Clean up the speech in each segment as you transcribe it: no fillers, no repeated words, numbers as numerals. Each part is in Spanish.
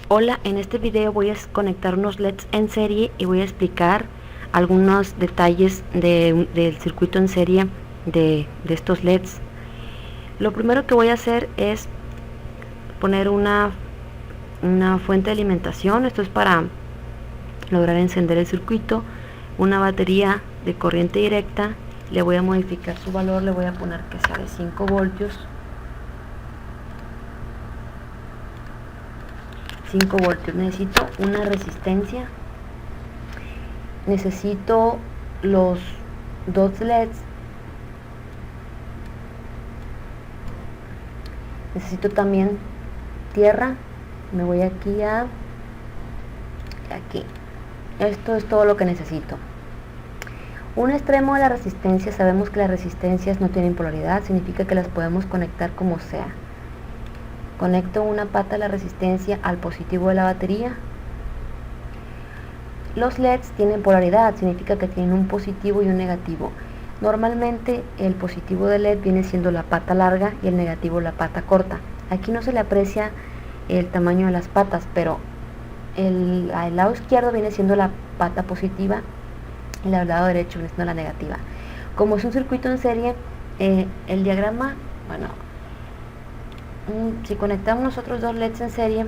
Hola, en este video voy a conectar unos LEDs en serie y voy a explicar algunos detalles del circuito en serie de estos LEDs. Lo primero que voy a hacer es poner una fuente de alimentación. Esto es para lograr encender el circuito. Una batería de corriente directa. Le voy a modificar su valor, le voy a poner que sea de 5 voltios. 5 voltios. Necesito una resistencia, necesito los dos LEDs, necesito también tierra. Me voy aquí aquí. Esto es todo lo que necesito. Un extremo de la resistencia, sabemos que las resistencias no tienen polaridad, significa que las podemos conectar como sea. Conecto una pata de la resistencia al positivo de la batería. Los LEDs tienen polaridad, significa que tienen un positivo y un negativo. Normalmente el positivo del LED viene siendo la pata larga y el negativo la pata corta. Aquí no se le aprecia el tamaño de las patas, pero el lado izquierdo viene siendo la pata positiva y el lado derecho viene siendo la negativa. Como es un circuito en serie, el diagrama, bueno, si conectamos nosotros dos LEDs en serie,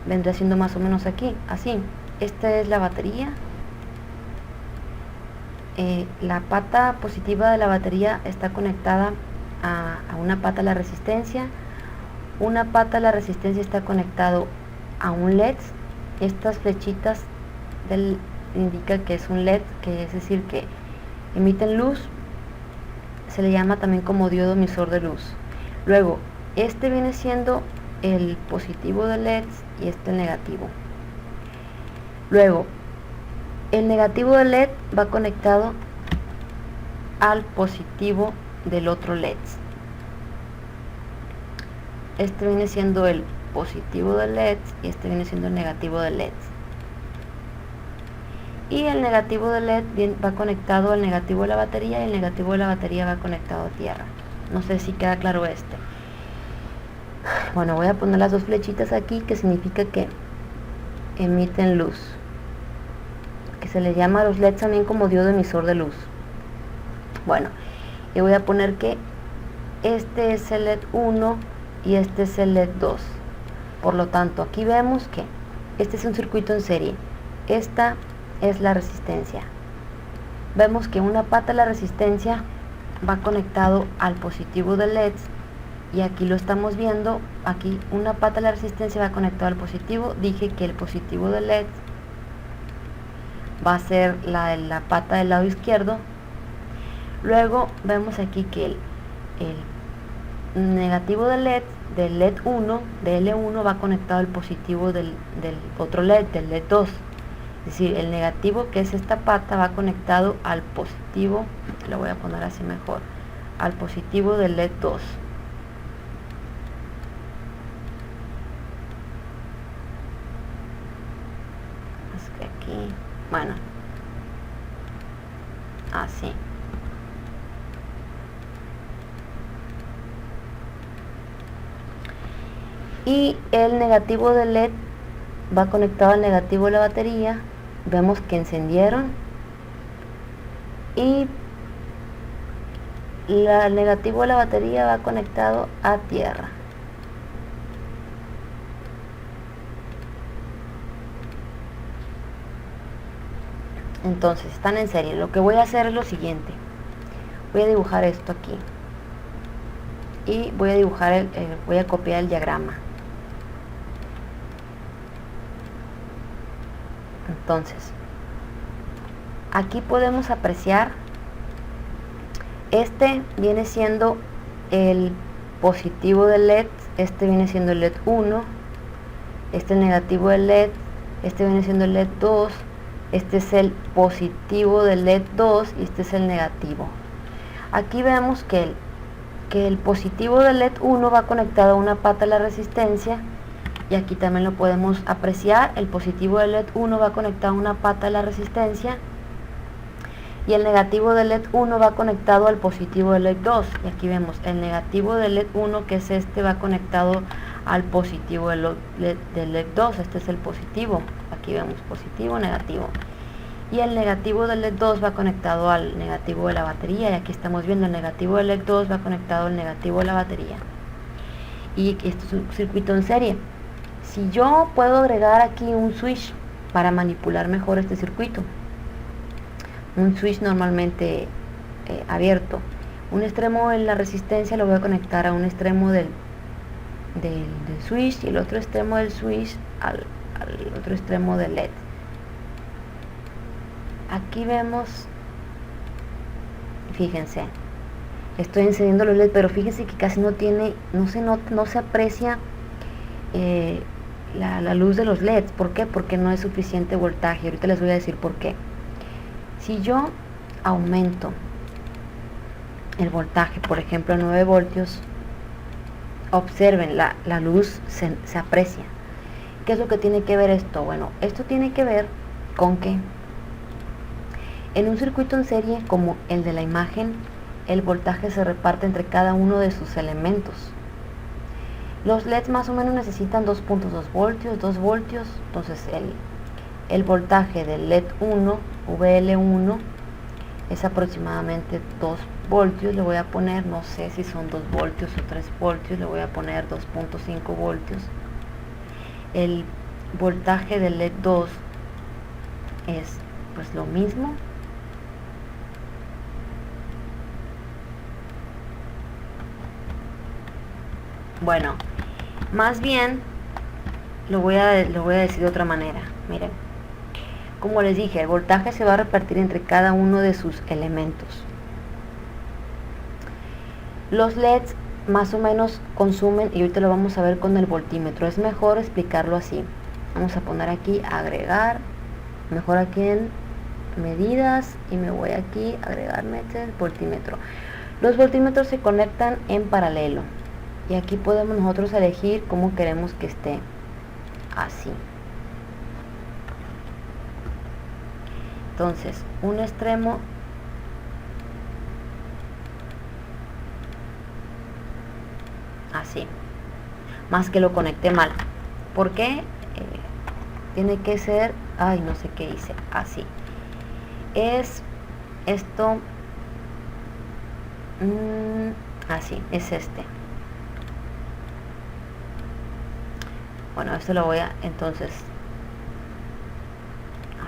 vendría siendo más o menos aquí, así. Esta es la batería. La pata positiva de la batería está conectada a una pata de la resistencia. Una pata de la resistencia está conectado a un LED. Estas flechitas indica que es un LED, que es decir que emiten luz. Se le llama también como diodo emisor de luz. Luego, este viene siendo el positivo del LED y este el negativo. Luego, el negativo del LED va conectado al positivo del otro LED. Este viene siendo el positivo del LED y este viene siendo el negativo del LED. Y el negativo del LED va conectado al negativo de la batería y el negativo de la batería va conectado a tierra. No sé si queda claro este. Bueno, voy a poner las dos flechitas aquí, que significa que emiten luz, que se le llama a los LEDs también como diodo emisor de luz. Bueno, y voy a poner que este es el LED 1 y este es el LED 2. Por lo tanto, aquí vemos que este es un circuito en serie. Esta es la resistencia. Vemos que una pata de la resistencia va conectado al positivo del LED. Y aquí lo estamos viendo, aquí una pata de la resistencia va conectada al positivo. Dije que el positivo del LED va a ser la pata del lado izquierdo. Luego vemos aquí que el negativo del LED 1, de L1, va conectado al positivo del otro LED, del LED 2. Es decir, el negativo, que es esta pata, va conectado al positivo, lo voy a poner así mejor, al positivo del LED 2. Aquí, bueno, así. Y el negativo del LED va conectado al negativo de la batería. Vemos que encendieron. Y el negativo de la batería va conectado a tierra. Entonces están en serie. Lo que voy a hacer es lo siguiente: voy a dibujar esto aquí y voy a dibujar voy a copiar el diagrama. Entonces, aquí podemos apreciar, este viene siendo el positivo del LED, este viene siendo el LED 1, este es el negativo del LED, este viene siendo el LED 2, este es el positivo del LED 2 y este es el negativo. Aquí vemos que el positivo del LED 1 va conectado a una pata de la resistencia, y aquí también lo podemos apreciar. El positivo del LED 1 va conectado a una pata de la resistencia y el negativo del LED 1 va conectado al positivo del LED 2. Y aquí vemos el negativo del LED 1, que es este, va conectado al positivo del LED 2. Este es el positivo, aquí vemos positivo, negativo, y el negativo del LED 2 va conectado al negativo de la batería, y aquí estamos viendo el negativo del LED 2 va conectado al negativo de la batería, y esto es un circuito en serie. Si yo puedo agregar aquí un switch para manipular mejor este circuito, un switch normalmente abierto, un extremo en la resistencia lo voy a conectar a un extremo del switch, y el otro extremo del switch al otro extremo del LED. Aquí vemos, fíjense, estoy encendiendo los LED, pero fíjense que casi no tiene, no se aprecia la luz de los LEDs. ¿Por qué? Porque no es suficiente voltaje. Ahorita les voy a decir por qué. Si yo aumento el voltaje, por ejemplo a 9 voltios, observen, la luz se aprecia. ¿Qué es lo que tiene que ver esto? Bueno, esto tiene que ver con que en un circuito en serie como el de la imagen, el voltaje se reparte entre cada uno de sus elementos. Los LEDs más o menos necesitan 2.2 voltios, 2 voltios, entonces el voltaje del LED 1, VL1, es aproximadamente 2 voltios, le voy a poner, no sé si son 2 voltios o 3 voltios, le voy a poner 2.5 voltios. El voltaje del LED 2 es pues lo mismo. Bueno, más bien lo voy a decir de otra manera. Miren, como les dije, el voltaje se va a repartir entre cada uno de sus elementos. Los LEDs más o menos consumen, y ahorita lo vamos a ver con el voltímetro, es mejor explicarlo así. Vamos a poner aquí agregar, mejor aquí en medidas, y me voy aquí agregar meter voltímetro. Los voltímetros se conectan en paralelo, y aquí podemos nosotros elegir cómo queremos que esté, así. Entonces, un extremo así, más que lo conecté mal. ¿Por qué? Tiene que ser, ay, no sé qué hice, así. Es esto, así, es este. Bueno, esto lo voy a, entonces,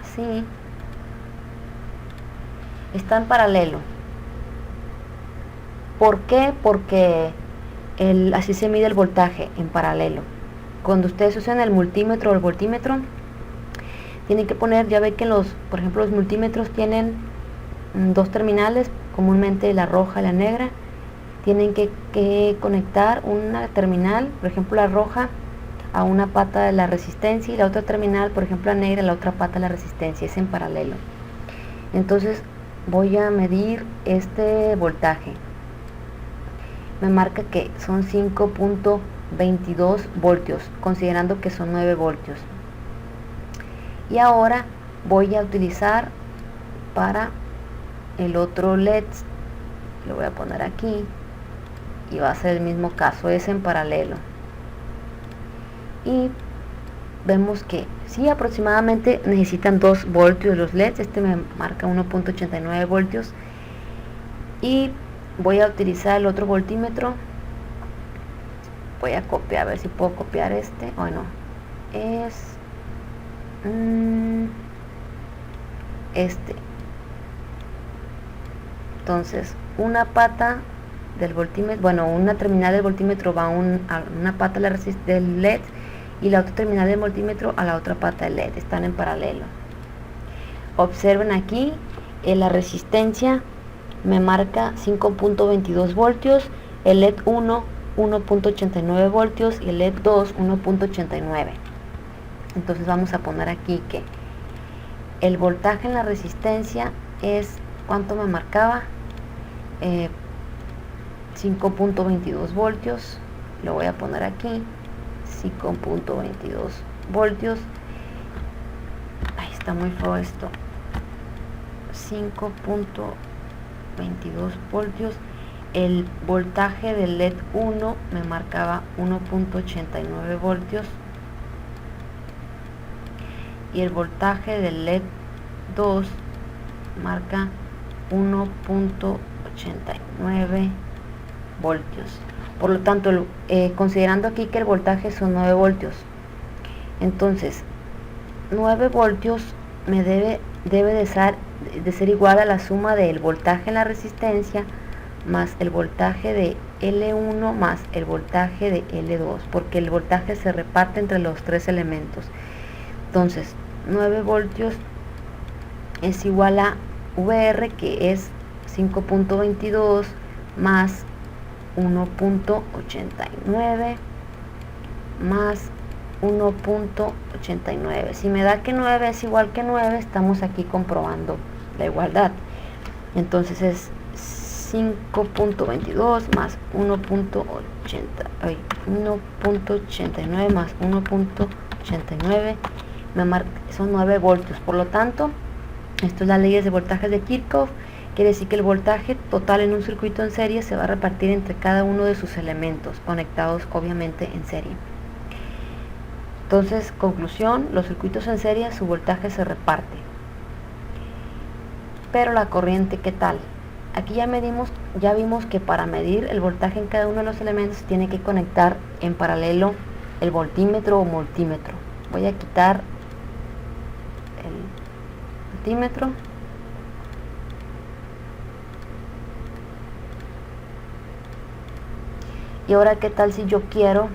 así. Está en paralelo. ¿Por qué? Porque así se mide el voltaje en paralelo. Cuando ustedes usan el multímetro o el voltímetro, tienen que poner, ya ve que por ejemplo, los multímetros tienen 2 terminales, comúnmente la roja y la negra. Tienen que conectar una terminal, por ejemplo la roja, a una pata de la resistencia, y la otra terminal, por ejemplo la negra, a la otra pata de la resistencia. Es en paralelo. Entonces voy a medir este voltaje. Me marca que son 5.22 voltios, considerando que son 9 voltios. Y ahora voy a utilizar para el otro LED, lo voy a poner aquí, y va a ser el mismo caso, es en paralelo. Y vemos que sí, aproximadamente necesitan 2 voltios los LEDs. Este me marca 1.89 voltios, y voy a utilizar el otro voltímetro. Voy a copiar, a ver si puedo copiar este. Bueno, es este. Entonces, una pata del voltímetro, bueno, una terminal del voltímetro va a una pata del LED, y la otra terminal del voltímetro a la otra pata del LED. Están en paralelo. Observen aquí, la resistencia me marca 5.22 voltios, el LED 1 1.89 voltios y el LED 2 1.89. Entonces vamos a poner aquí que el voltaje en la resistencia es, ¿cuánto me marcaba? 5.22 voltios. Lo voy a poner aquí, 5.22 voltios. Ahí está muy feo esto. 5.22 voltios. el voltaje del LED 1 me marcaba 1.89 voltios y el voltaje del LED 2 marca 1.89 voltios. Por lo tanto, considerando aquí que el voltaje son 9 voltios, entonces 9 voltios me debe de ser igual a la suma del voltaje en la resistencia más el voltaje de L1 más el voltaje de L2, porque el voltaje se reparte entre los tres elementos. Entonces 9 voltios es igual a VR, que es 5.22 más 1.89 más 1.89. Si me da que 9 es igual que 9, estamos aquí comprobando la igualdad. Entonces es 5.22 más 1.89 más 1.89 son 9 voltios. Por lo tanto, esto es las leyes de voltajes de Kirchhoff. Quiere decir que el voltaje total en un circuito en serie se va a repartir entre cada uno de sus elementos, conectados obviamente en serie. Entonces, conclusión, los circuitos en serie, su voltaje se reparte. Pero la corriente, ¿qué tal? Aquí ya vimos que para medir el voltaje en cada uno de los elementos se tiene que conectar en paralelo el voltímetro o multímetro. Voy a quitar el voltímetro. Y ahora, ¿qué tal si yo quiero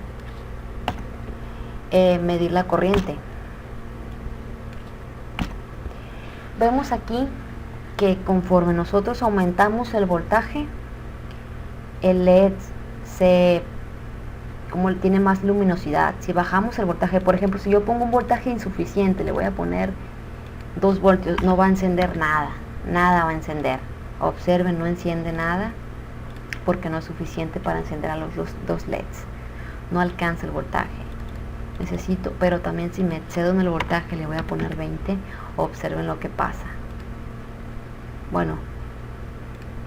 medir la corriente? Vemos aquí que conforme nosotros aumentamos el voltaje, el LED como tiene más luminosidad. Si bajamos el voltaje, por ejemplo, si yo pongo un voltaje insuficiente, le voy a poner 2 voltios, no va a encender nada va a encender. Observen, no enciende nada porque no es suficiente para encender a los dos LEDs. No alcanza el voltaje. Necesito, pero también si me excedo en el voltaje, le voy a poner 20. Observen lo que pasa. Bueno,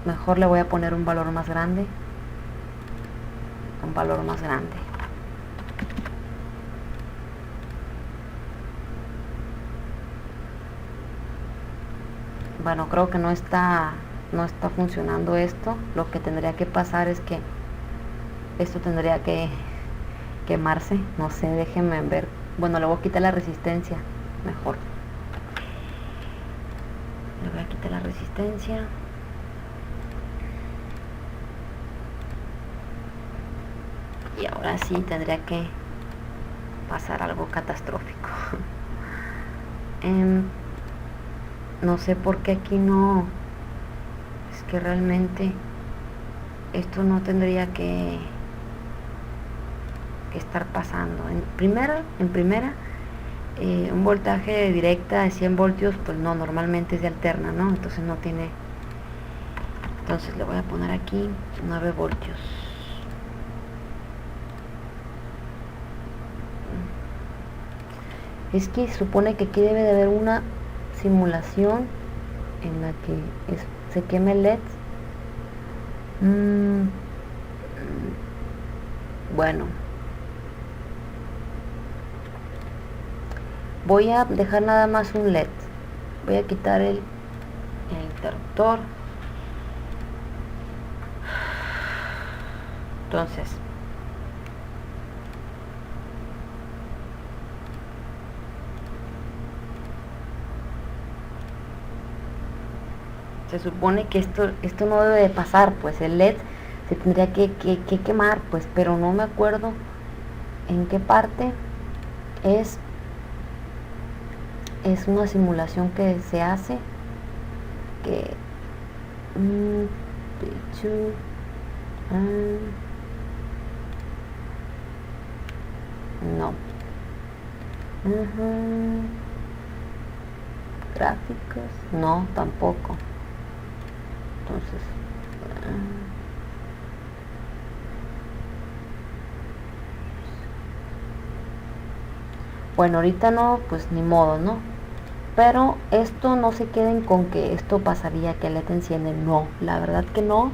mejor le voy a poner un valor más grande. Bueno, creo que no está funcionando esto. Lo que tendría que pasar es que esto tendría que quemarse. No sé, déjenme ver. Bueno, le voy a quitar la resistencia mejor. Le voy a quitar la resistencia. Y ahora sí tendría que pasar algo catastrófico. No sé por qué aquí no. Es que realmente esto no tendría que estar pasando. En primera, un voltaje directa de 100 voltios, pues no, normalmente es de alterna, ¿no? Entonces no tiene. Entonces le voy a poner aquí 9 voltios. Es que supone que aquí debe de haber una simulación en la que se queme el LED. Bueno, voy a dejar nada más un LED. Voy a quitar el interruptor. Entonces, se supone que esto no debe de pasar, pues el LED se tendría que quemar, pues, pero no me acuerdo en qué parte es una simulación que se hace que no gráficos, no, tampoco. Entonces bueno, ahorita no, pues ni modo, ¿no? Pero esto, no se queden con que esto pasaría, que el LED enciende. No, la verdad que no.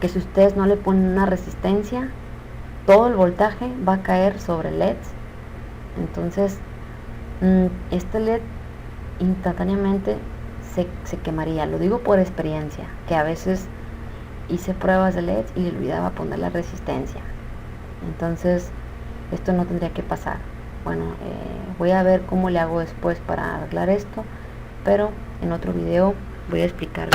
que si ustedes no le ponen una resistencia, todo el voltaje va a caer sobre LEDs. Entonces este LED instantáneamente se quemaría. Lo digo por experiencia, que a veces hice pruebas de LEDs y le olvidaba poner la resistencia. Entonces esto no tendría que pasar. Bueno, voy a ver cómo le hago después para arreglar esto, pero en otro video voy a explicar